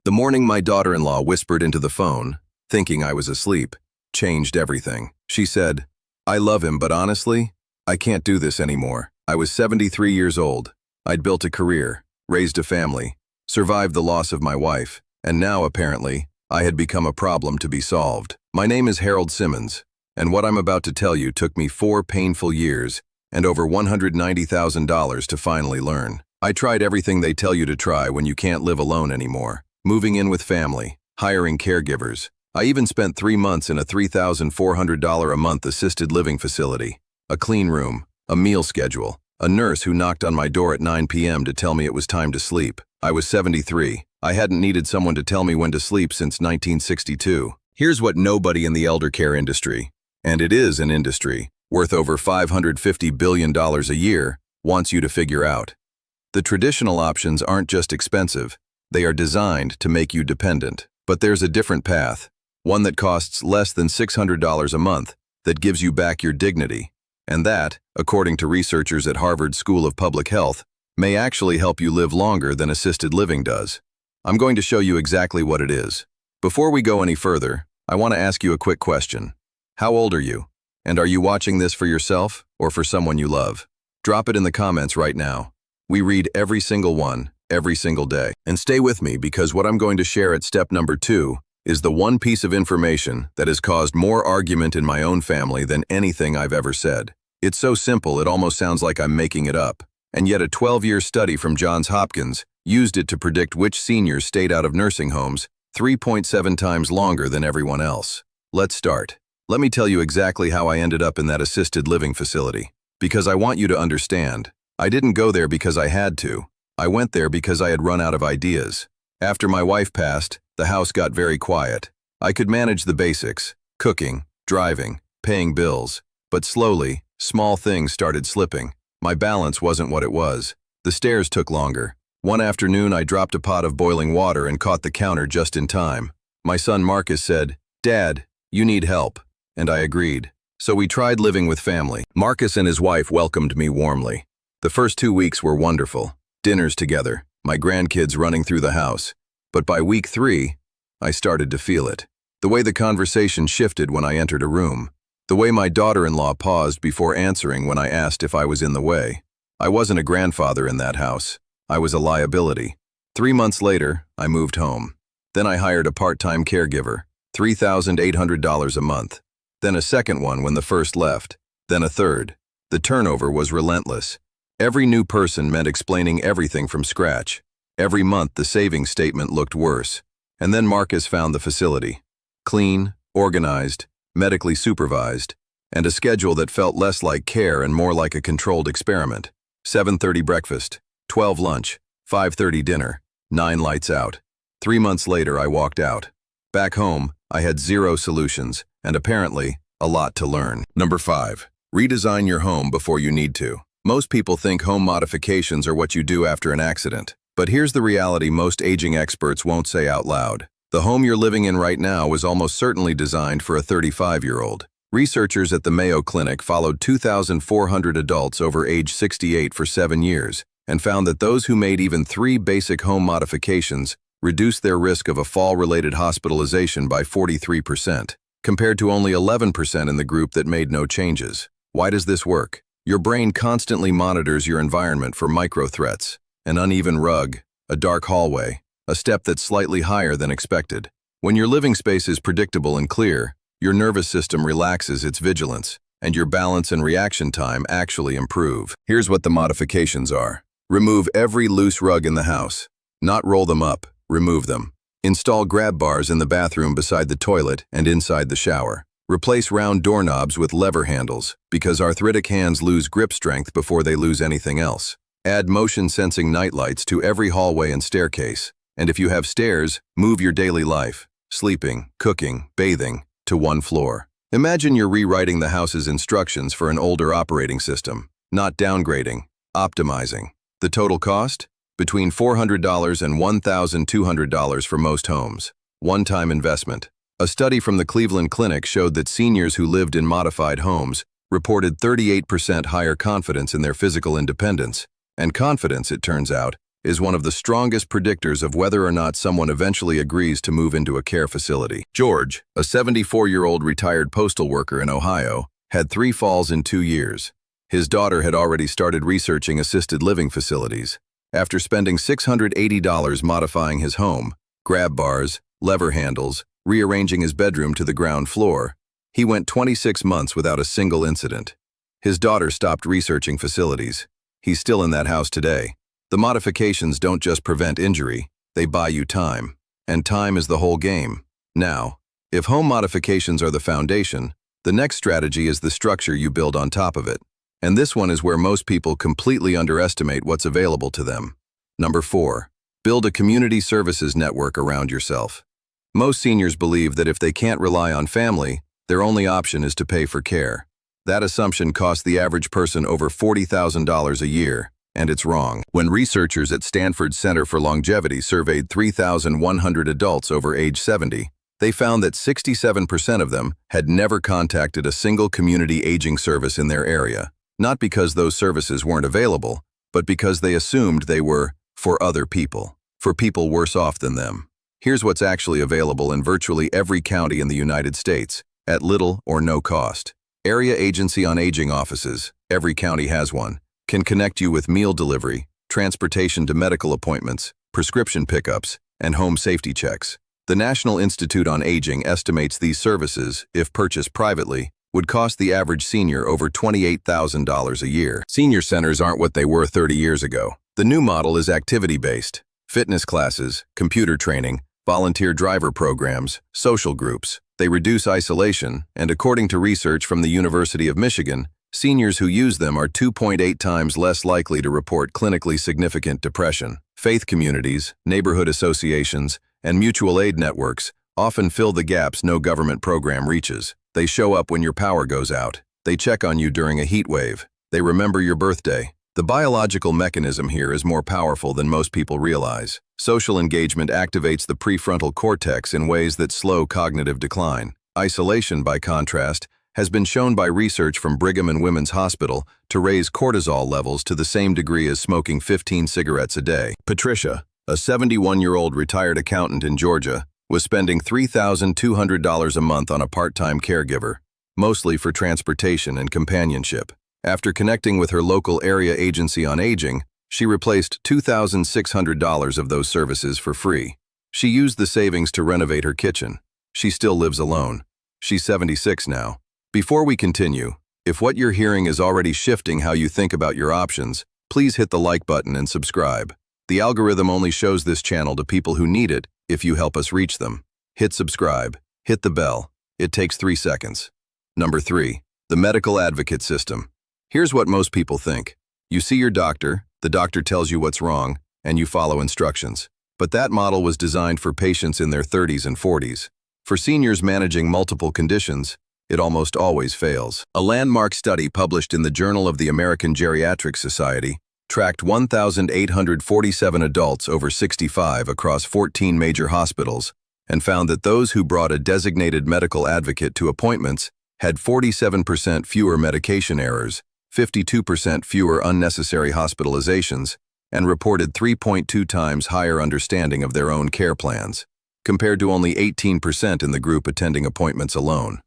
The morning my daughter-in-law whispered into the phone, thinking I was asleep, changed everything. She said, "I love him, but honestly, I can't do this anymore." I was 73 years old. I'd built a career, raised a family, survived the loss of my wife, and now, apparently, I had become a problem to be solved. My name is Harold Simmons, and what I'm about to tell you took me 4 painful years and over $190,000 to finally learn. I tried everything they tell you to try when you can't live alone anymore. Moving in with family, hiring caregivers. I even spent 3 months in a $3,400 a month assisted living facility, a clean room, a meal schedule, a nurse who knocked on my door at 9 p.m. to tell me it was time to sleep. I was 73. I hadn't needed someone to tell me when to sleep since 1962. Here's what nobody in the elder care industry, and it is an industry, worth over $550 billion a year, wants you to figure out. The traditional options aren't just expensive, they are designed to make you dependent. But there's a different path, one that costs less than $600 a month, that gives you back your dignity. And that, according to researchers at Harvard School of Public Health, may actually help you live longer than assisted living does. I'm going to show you exactly what it is. Before we go any further, I want to ask you a quick question. How old are you? And are you watching this for yourself or for someone you love? Drop it in the comments right now. We read every single one, every single day. And stay with me because what I'm going to share at step number 2 is the one piece of information that has caused more argument in my own family than anything I've ever said. It's so simple it almost sounds like I'm making it up. And yet a 12-year study from Johns Hopkins used it to predict which seniors stayed out of nursing homes 3.7 times longer than everyone else. Let's start. Let me tell you exactly how I ended up in that assisted living facility. Because I want you to understand, I didn't go there because I had to. I went there because I had run out of ideas. After my wife passed, the house got very quiet. I could manage the basics, cooking, driving, paying bills, but slowly, small things started slipping. My balance wasn't what it was. The stairs took longer. One afternoon I dropped a pot of boiling water and caught the counter just in time. My son Marcus said, "Dad, you need help." And I agreed. So we tried living with family. Marcus and his wife welcomed me warmly. The first 2 weeks were wonderful. Dinners together, my grandkids running through the house. But by week 3, I started to feel it. The way the conversation shifted when I entered a room. The way my daughter-in-law paused before answering when I asked if I was in the way. I wasn't a grandfather in that house. I was a liability. 3 months later, I moved home. Then I hired a part-time caregiver, $3,800 a month. Then a second one when the first left. Then a third. The turnover was relentless. Every new person meant explaining everything from scratch. Every month the savings statement looked worse. And then Marcus found the facility. Clean, organized, medically supervised, and a schedule that felt less like care and more like a controlled experiment. 7:30 breakfast, 12 lunch, 5:30 dinner, 9 lights out. 3 months later I walked out. Back home, I had 0 solutions, and apparently, a lot to learn. Number 5. Redesign your home before you need to. Most people think home modifications are what you do after an accident. But here's the reality most aging experts won't say out loud. The home you're living in right now was almost certainly designed for a 35-year-old. Researchers at the Mayo Clinic followed 2,400 adults over age 68 for 7 years and found that those who made even 3 basic home modifications reduced their risk of a fall-related hospitalization by 43%, compared to only 11% in the group that made no changes. Why does this work? Your brain constantly monitors your environment for micro-threats. An uneven rug, a dark hallway, a step that's slightly higher than expected. When your living space is predictable and clear, your nervous system relaxes its vigilance, and your balance and reaction time actually improve. Here's what the modifications are. Remove every loose rug in the house. Not roll them up, remove them. Install grab bars in the bathroom beside the toilet and inside the shower. Replace round doorknobs with lever handles, because arthritic hands lose grip strength before they lose anything else. Add motion-sensing nightlights to every hallway and staircase. And if you have stairs, move your daily life, sleeping, cooking, bathing, to one floor. Imagine you're rewriting the house's instructions for an older operating system, not downgrading, optimizing. The total cost? Between $400 and $1,200 for most homes. One-time investment. A study from the Cleveland Clinic showed that seniors who lived in modified homes reported 38% higher confidence in their physical independence. And confidence, it turns out, is one of the strongest predictors of whether or not someone eventually agrees to move into a care facility. George, a 74-year-old retired postal worker in Ohio, had 3 falls in 2 years. His daughter had already started researching assisted living facilities. After spending $680 modifying his home, grab bars, lever handles, rearranging his bedroom to the ground floor, he went 26 months without a single incident. His daughter stopped researching facilities. He's still in that house today. The modifications don't just prevent injury, they buy you time. And time is the whole game. Now, if home modifications are the foundation, the next strategy is the structure you build on top of it. And this one is where most people completely underestimate what's available to them. Number 4, build a community services network around yourself. Most seniors believe that if they can't rely on family, their only option is to pay for care. That assumption costs the average person over $40,000 a year, and it's wrong. When researchers at Stanford's Center for Longevity surveyed 3,100 adults over age 70, they found that 67% of them had never contacted a single community aging service in their area, not because those services weren't available, but because they assumed they were for other people, for people worse off than them. Here's what's actually available in virtually every county in the United States, at little or no cost. Area Agency on Aging offices, every county has one, can connect you with meal delivery, transportation to medical appointments, prescription pickups, and home safety checks. The National Institute on Aging estimates these services, if purchased privately, would cost the average senior over $28,000 a year. Senior centers aren't what they were 30 years ago. The new model is activity-based. Fitness classes, computer training, volunteer driver programs, social groups. They reduce isolation, and according to research from the University of Michigan, seniors who use them are 2.8 times less likely to report clinically significant depression. Faith communities, neighborhood associations, and mutual aid networks often fill the gaps no government program reaches. They show up when your power goes out. They check on you during a heat wave. They remember your birthday. The biological mechanism here is more powerful than most people realize. Social engagement activates the prefrontal cortex in ways that slow cognitive decline. Isolation, by contrast, has been shown by research from Brigham and Women's Hospital to raise cortisol levels to the same degree as smoking 15 cigarettes a day. Patricia, a 71-year-old retired accountant in Georgia, was spending $3,200 a month on a part-time caregiver, mostly for transportation and companionship. After connecting with her local Area Agency on Aging, she replaced $2,600 of those services for free. She used the savings to renovate her kitchen. She still lives alone. She's 76 now. Before we continue, if what you're hearing is already shifting how you think about your options, please hit the like button and subscribe. The algorithm only shows this channel to people who need it if you help us reach them. Hit subscribe. Hit the bell. It takes 3 seconds. Number 3, the medical advocate system. Here's what most people think. You see your doctor, the doctor tells you what's wrong, and you follow instructions. But that model was designed for patients in their 30s and 40s. For seniors managing multiple conditions, it almost always fails. A landmark study published in the Journal of the American Geriatric Society tracked 1,847 adults over 65 across 14 major hospitals and found that those who brought a designated medical advocate to appointments had 47% fewer medication errors, 52% fewer unnecessary hospitalizations, and reported 3.2 times higher understanding of their own care plans, compared to only 18% in the group attending appointments alone.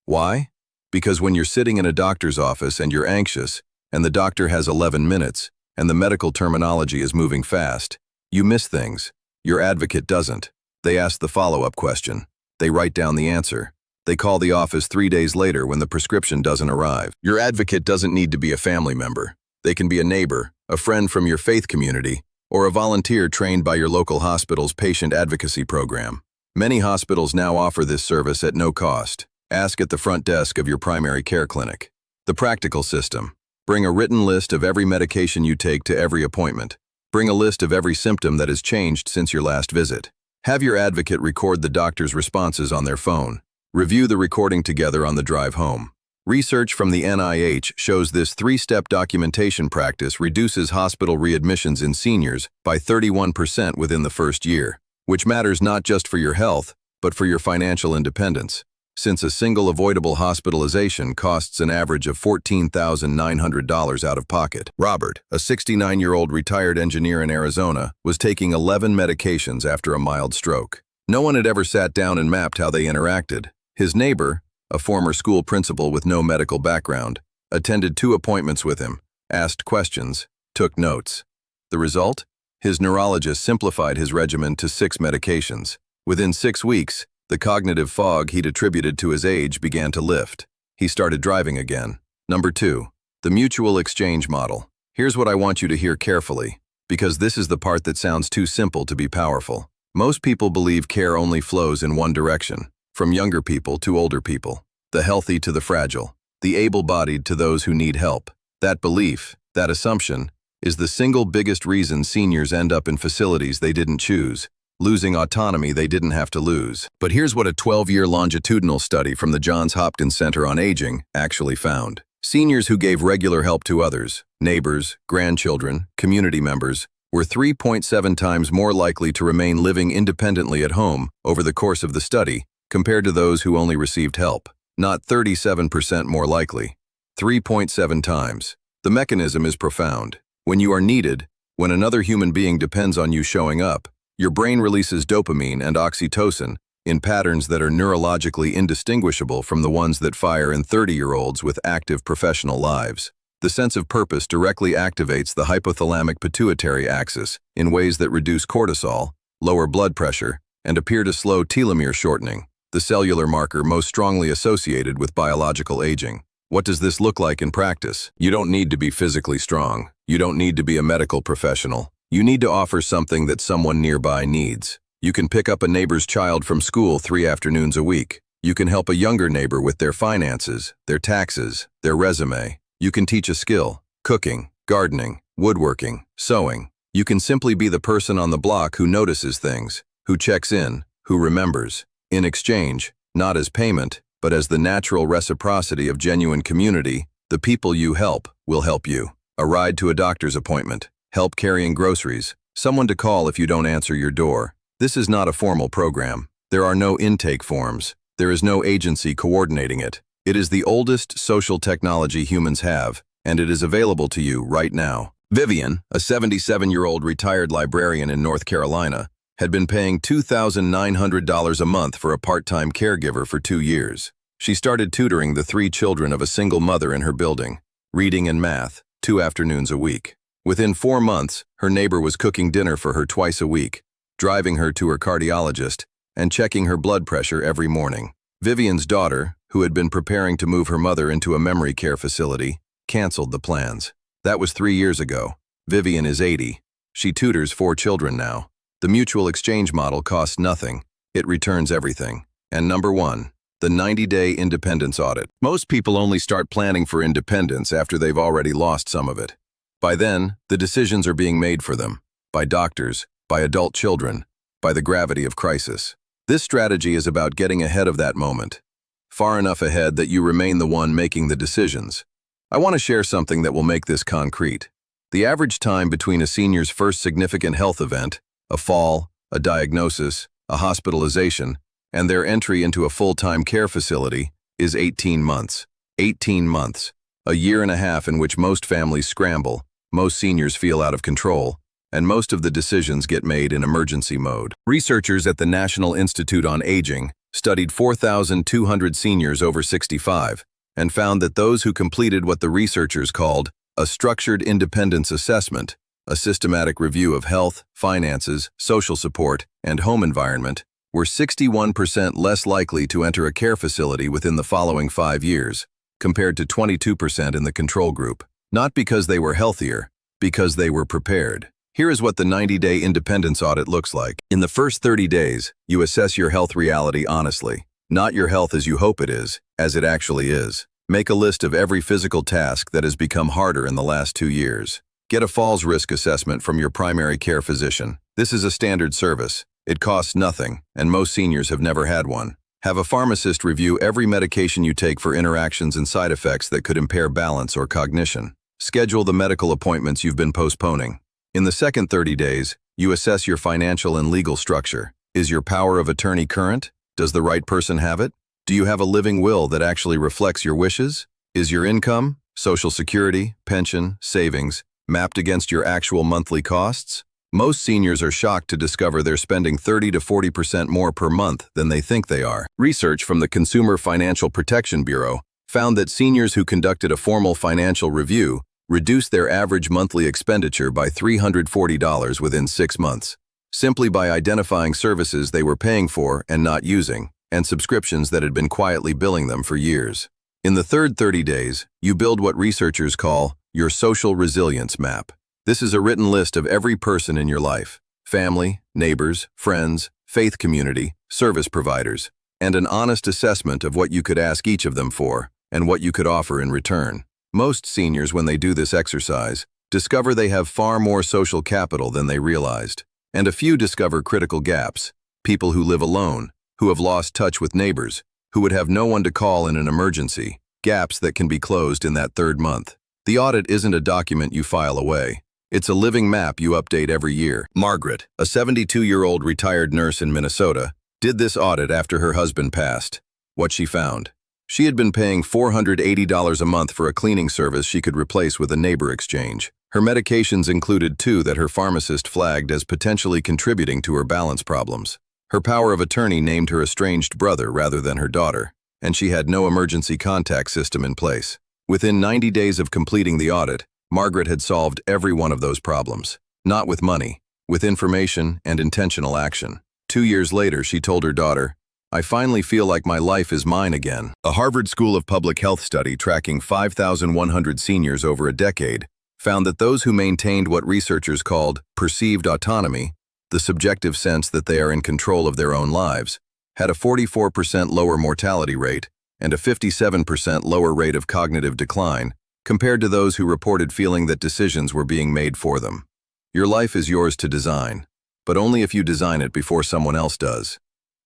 Why? Because when you're sitting in a doctor's office and you're anxious, and the doctor has 11 minutes, and the medical terminology is moving fast, you miss things. Your advocate doesn't. They ask the follow-up question. They write down the answer. They call the office 3 days later when the prescription doesn't arrive. Your advocate doesn't need to be a family member. They can be a neighbor, a friend from your faith community, or a volunteer trained by your local hospital's patient advocacy program. Many hospitals now offer this service at no cost. Ask at the front desk of your primary care clinic. The practical system. Bring a written list of every medication you take to every appointment. Bring a list of every symptom that has changed since your last visit. Have your advocate record the doctor's responses on their phone. Review the recording together on the drive home. Research from the NIH shows this 3-step documentation practice reduces hospital readmissions in seniors by 31% within the first year, which matters not just for your health, but for your financial independence. since a single avoidable hospitalization costs an average of $14,900 out of pocket. Robert, a 69-year-old retired engineer in Arizona, was taking 11 medications after a mild stroke. No one had ever sat down and mapped how they interacted. His neighbor, a former school principal with no medical background, attended 2 appointments with him, asked questions, took notes. The result? His neurologist simplified his regimen to 6 medications. Within 6 weeks, the cognitive fog he'd attributed to his age began to lift. He started driving again. Number 2, the mutual exchange model. Here's what I want you to hear carefully, because this is the part that sounds too simple to be powerful. Most people believe care only flows in one direction, from younger people to older people, the healthy to the fragile, the able-bodied to those who need help. That belief, that assumption, is the single biggest reason seniors end up in facilities they didn't choose, losing autonomy they didn't have to lose. But here's what a 12-year longitudinal study from the Johns Hopkins Center on Aging actually found. Seniors who gave regular help to others, neighbors, grandchildren, community members, were 3.7 times more likely to remain living independently at home over the course of the study compared to those who only received help. Not 37% more likely. 3.7 times. The mechanism is profound. When you are needed, when another human being depends on you showing up, your brain releases dopamine and oxytocin in patterns that are neurologically indistinguishable from the ones that fire in 30-year-olds with active professional lives. The sense of purpose directly activates the hypothalamic pituitary axis in ways that reduce cortisol, lower blood pressure, and appear to slow telomere shortening, the cellular marker most strongly associated with biological aging. What does this look like in practice? You don't need to be physically strong. You don't need to be a medical professional. You need to offer something that someone nearby needs. You can pick up a neighbor's child from school 3 afternoons a week. You can help a younger neighbor with their finances, their taxes, their resume. You can teach a skill, cooking, gardening, woodworking, sewing. You can simply be the person on the block who notices things, who checks in, who remembers. In exchange, not as payment, but as the natural reciprocity of genuine community, the people you help will help you. A ride to a doctor's appointment, help carrying groceries, someone to call if you don't answer your door. This is not a formal program. There are no intake forms. There is no agency coordinating it. It is the oldest social technology humans have, and it is available to you right now. Vivian, a 77-year-old retired librarian in North Carolina, had been paying $2,900 a month for a part-time caregiver for 2 years. She started tutoring the 3 children of a single mother in her building, reading and math, 2 afternoons a week. Within 4 months, her neighbor was cooking dinner for her twice a week, driving her to her cardiologist, and checking her blood pressure every morning. Vivian's daughter, who had been preparing to move her mother into a memory care facility, canceled the plans. That was 3 years ago. Vivian is 80. She tutors 4 children now. The mutual exchange model costs nothing. It returns everything. And number 1, the 90-day independence audit. Most people only start planning for independence after they've already lost some of it. By then, the decisions are being made for them, by doctors, by adult children, by the gravity of crisis. This strategy is about getting ahead of that moment, far enough ahead that you remain the one making the decisions. I want to share something that will make this concrete. The average time between a senior's first significant health event, a fall, a diagnosis, a hospitalization, and their entry into a full-time care facility is 18 months. 18 months. A year and a half in which most families scramble, most seniors feel out of control, and most of the decisions get made in emergency mode. Researchers at the National Institute on Aging studied 4,200 seniors over 65 and found that those who completed what the researchers called a structured independence assessment, a systematic review of health, finances, social support, and home environment, were 61% less likely to enter a care facility within the following 5 years, compared to 22% in the control group. Not because they were healthier, because they were prepared. Here is what the 90-day independence audit looks like. In the first 30 days, you assess your health reality honestly. Not your health as you hope it is, as it actually is. Make a list of every physical task that has become harder in the last 2 years. Get a falls risk assessment from your primary care physician. This is a standard service. It costs nothing, and most seniors have never had one. Have a pharmacist review every medication you take for interactions and side effects that could impair balance or cognition. Schedule the medical appointments you've been postponing. In the second 30 days, you assess your financial and legal structure. Is your power of attorney current? Does the right person have it? Do you have a living will that actually reflects your wishes? Is your income, Social Security, pension, savings, mapped against your actual monthly costs? Most seniors are shocked to discover they're spending 30 to 40% more per month than they think they are. Research from the Consumer Financial Protection Bureau found that seniors who conducted a formal financial review reduced their average monthly expenditure by $340 within 6 months, simply by identifying services they were paying for and not using, and subscriptions that had been quietly billing them for years. In the third 30 days, you build what researchers call your social resilience map. This is a written list of every person in your life: family, neighbors, friends, faith community, service providers, and an honest assessment of what you could ask each of them for and what you could offer in return. Most seniors, when they do this exercise, discover they have far more social capital than they realized. And a few discover critical gaps: people who live alone, who have lost touch with neighbors, who would have no one to call in an emergency, gaps that can be closed in that third month. The audit isn't a document you file away. It's a living map you update every year. Margaret, a 72-year-old retired nurse in Minnesota, did this audit after her husband passed. What she found: she had been paying $480 a month for a cleaning service she could replace with a neighbor exchange. Her medications included 2 that her pharmacist flagged as potentially contributing to her balance problems. Her power of attorney named her estranged brother rather than her daughter, and she had no emergency contact system in place. Within 90 days of completing the audit, Margaret had solved every one of those problems. Not with money, with information and intentional action. 2 years later, she told her daughter, "I finally feel like my life is mine again." A Harvard School of Public Health study tracking 5,100 seniors over a decade found that those who maintained what researchers called perceived autonomy, the subjective sense that they are in control of their own lives, had a 44% lower mortality rate and a 57% lower rate of cognitive decline compared to those who reported feeling that decisions were being made for them. Your life is yours to design, but only if you design it before someone else does.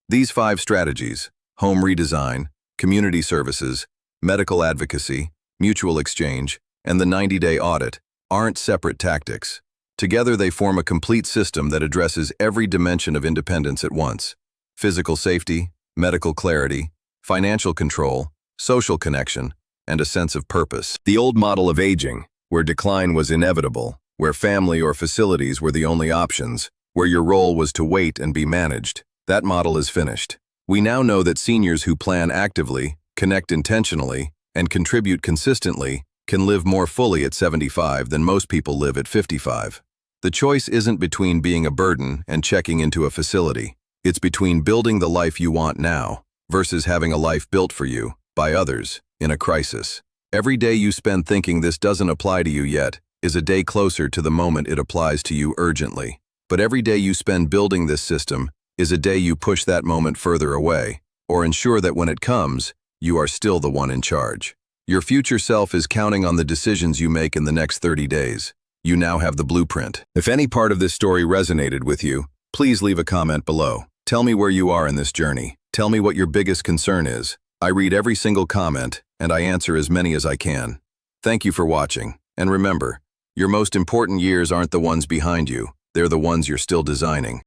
These 5 strategies: home redesign, community services, medical advocacy, mutual exchange, and the 90-day audit, aren't separate tactics. Together they form a complete system that addresses every dimension of independence at once: physical safety, medical clarity, financial control, social connection, and a sense of purpose. The old model of aging, where decline was inevitable, where family or facilities were the only options, where your role was to wait and be managed, that model is finished. We now know that seniors who plan actively, connect intentionally, and contribute consistently can live more fully at 75 than most people live at 55. The choice isn't between being a burden and checking into a facility. It's between building the life you want now versus having a life built for you by others in a crisis. Every day you spend thinking this doesn't apply to you yet is a day closer to the moment it applies to you urgently. But every day you spend building this system is a day you push that moment further away, or ensure that when it comes, you are still the one in charge. Your future self is counting on the decisions you make in the next 30 days. You now have the blueprint. If any part of this story resonated with you, please leave a comment below. Tell me where you are in this journey. Tell me what your biggest concern is. I read every single comment, and I answer as many as I can. Thank you for watching, and remember, your most important years aren't the ones behind you, they're the ones you're still designing.